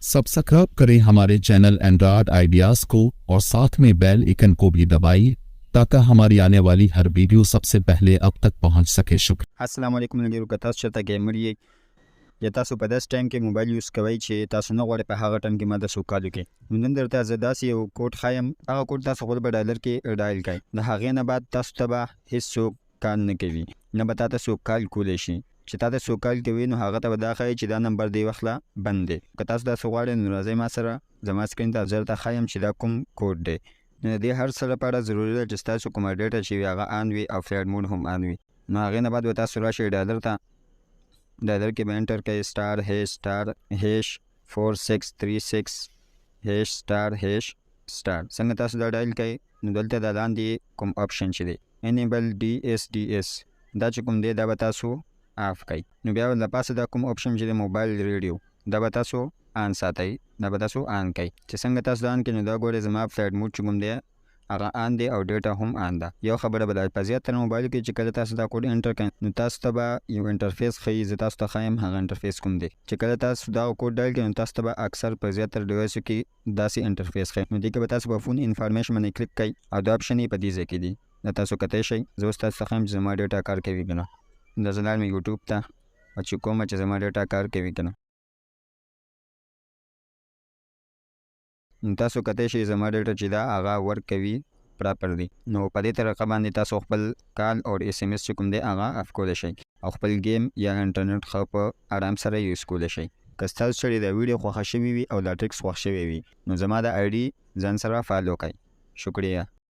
सब्सक्राइब करें हमारे channel Android ideas को और साथ में बेल आइकन को भी दबाइए ताकि हमारी आने वाली हर वीडियो सबसे पहले आप तक पहुंच सके। शुक्रिया। अस्सलाम वालेकुम मلګرو که تاسو چېرته ګیمر یې یا تاسو په داسې ټایم کې موبایل یوز کوئ چې تاسو نه غواړئ په هغه ټایم کې ما د سوکال وکړئ، نو نن درته زه داسې یو کوډ ښایم. هغه کوډ تاسو خپل په ډایلر کې ډایل کړئ، د هغې نه بعد تاسو ته به هېڅوک کال نه کوي، نه به تا ته څوک کال کولی شي. چې تا ته څوک کال کوي نو هغه ته به دا ښایي چې دا نمبر دې وخت لا بند دی. که تاسو داسې غواړئ نو راځئ ما سره زما سکرین ته زه درته ښایم چې دا کوم کوډ دی. نو د دې هر څه لپاره ضروري ده چې ستاسو کومه ډیټا چې وي هغه آن وي او فلایټ موډ هم آن وي. نو هغې نه بعد به تاسو راشئ ډایلر ته، ډایلر کې به انټر کوئ سټار هیش 4636 هیش سټار هیش سټار. څنګه تاسو دا ډایل کوئ نو دلته د لاندې کوم آپشن چې دی انیبل DSDS دا چې کوم دی دا به تاسو آف کوئ. نو بیا له پاسه دا کوم آپشن چې دی موبایل ریډیو دا به تاسو آن ساتئ، دا به تاسو آن کوئ. چې څنګه تاسو دا آن کوئ نو دا ګورئ زما فلایټ موډ چې کوم دی هغه آن دی او ډیټا هم آن ده. یو خبره به دا په زیاتره موبایلو کې چې کله تاسو دا کوډ انټر کړئ نو تاسو ته به یو انټرفیس ښیي. زه تاسو ته ښایم هغه انټرفیس کوم دی. چې کله تاسو دا کوډ ډایل کړئ نو تاسو ته به اکثر په زیاتره ډیوایسو کې داسې انټرفیس ښیي. نو دې کې به تاسو په فون انفارمیشن باندې کلیک کوئ او دا آپشن یې په دې ځای کې دی. دا تاسو کتی شئ. زه اوس تاسو ته ښایم چې زما ډیټا کار کوي که نه. دا زه لاړم یوټیوب ته او چې کومه چې زما ډیټا کار کوي که نه. نو تاسو کتی شئ زما ډیټا چې دا هغه ورک کوي پراپر دی. نو په دې طریقه باندې تاسو خپل کال او SMS چې کوم دی هغه اف کولی شئ او خپل گیم یا انټرنیټ ښه په آرام سره یوز کولی شئ. که ستاسو سره دا ویډیو خوښه شوي وي او دا ټریکس خوښ شوی وي نو زما د ID ځان سره فالو کړئ. شکریه.